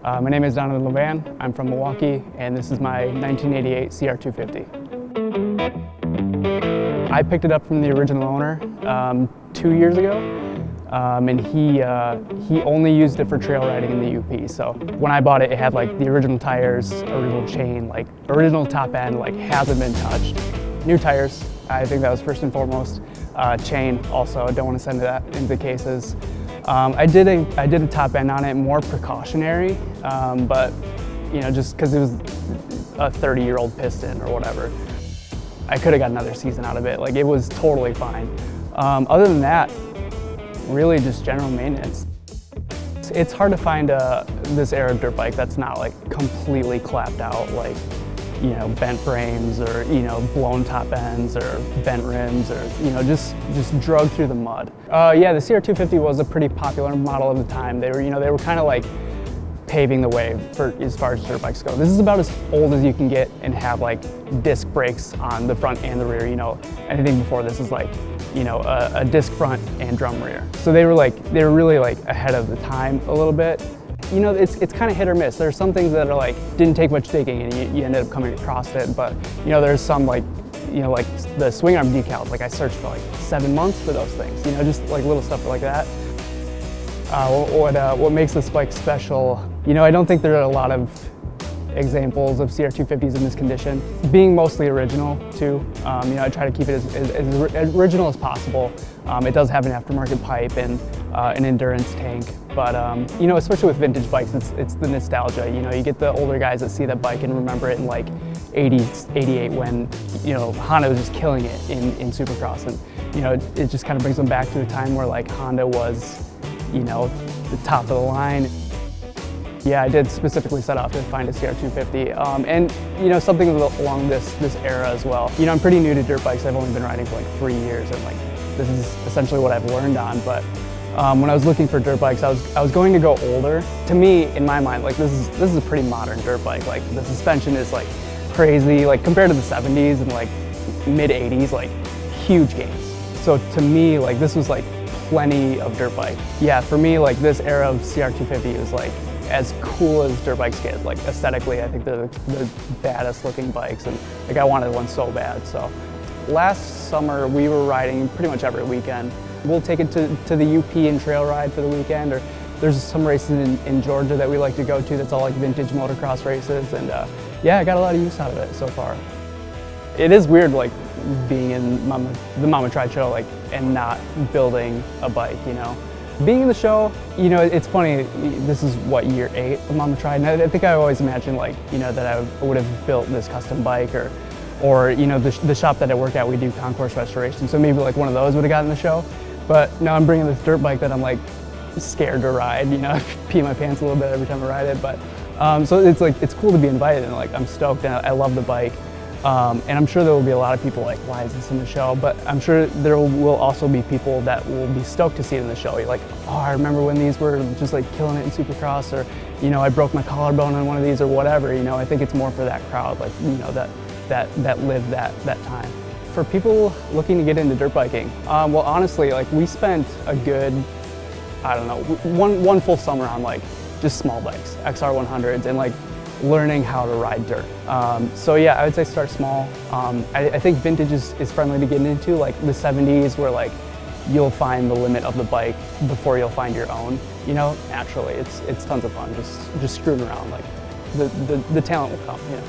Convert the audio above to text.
My name is Donovan Levan. I'm from Milwaukee, and this is my 1988 CR250. I picked it up from the original owner 2 years ago, and he only used it for trail riding in the UP. So when I bought it, it had like the original tires, original chain, like original top end, like hasn't been touched. New tires, I think that was first and foremost. Chain also, don't want to send that into the cases. I did a top end on it, more precautionary, but you know, just because it was a 30-year-old piston or whatever. I could have got another season out of it. Like, it was totally fine. Other than that, really just general maintenance. It's hard to find this era dirt bike that's not like completely clapped out, like, you know, bent frames or, you know, blown top ends or bent rims or, you know, just drug through the mud. Yeah, the CR250 was a pretty popular model of the time. They were kind of like paving the way for as far as dirt bikes go. This is about as old as you can get and have like disc brakes on the front and the rear. You know, anything before this is like, you know, a disc front and drum rear. So they were really like ahead of the time a little bit. You know, it's kind of hit or miss. There's some things that are like, didn't take much digging and you ended up coming across it, but you know, there's some like, you know, like the swing arm decals, like I searched for like 7 months for those things, you know, just like little stuff like that. What makes this bike special, you know, I don't think there are a lot of examples of CR250s in this condition. Being mostly original too, you know, I try to keep it as original as possible. It does have an aftermarket pipe and an endurance tank, but you know, especially with vintage bikes, it's the nostalgia. You know, you get the older guys that see that bike and remember it in like 80s, 88 when, you know, Honda was just killing it in Supercross, and you know, it just kind of brings them back to a time where like Honda was, you know, the top of the line. Yeah, I did specifically set off to find a CR250, and you know, something along this era as well. You know, I'm pretty new to dirt bikes. I've only been riding for like 3 years, and like this is essentially what I've learned on. But when I was looking for dirt bikes, I was going to go older. To me, in my mind, like this is a pretty modern dirt bike. Like the suspension is like crazy, like compared to the 70s and like mid 80s, like huge gains. So to me, like this was like plenty of dirt bike. Yeah, for me, like this era of CR250 is like as cool as dirt bikes get. Like aesthetically, I think they're the baddest looking bikes, and like I wanted one so bad. So last summer we were riding pretty much every weekend. We'll take it to the UP and trail ride for the weekend, or there's some races in Georgia that we like to go to that's all like vintage motocross races, and yeah, I got a lot of use out of it so far. It is weird like being in the Mama Tried show like and not building a bike, you know. Being in the show, you know, it's funny, this is what, year 8 of Mama Tried, and I think I always imagined like, you know, that I would have built this custom bike, or you know, the shop that I work at, we do concourse restoration, so maybe like one of those would have gotten the show. But now I'm bringing this dirt bike that I'm like scared to ride, you know, I pee my pants a little bit every time I ride it, but so it's like, it's cool to be invited, and like I'm stoked, and I love the bike. And I'm sure there will be a lot of people like, why is this in the show? But I'm sure there will also be people that will be stoked to see it in the show. You're like, oh, I remember when these were just like killing it in Supercross, or, you know, I broke my collarbone on one of these or whatever. You know, I think it's more for that crowd, like, you know, that lived that time. For people looking to get into dirt biking, well, honestly, like we spent a good, I don't know, one full summer on like just small bikes, XR100s, and like learning how to ride dirt. So yeah, I would say start small. I think vintage is friendly to get into, like the 70s, where like you'll find the limit of the bike before you'll find your own. You know, naturally, it's tons of fun, just screwing around. Like the talent will come. You know.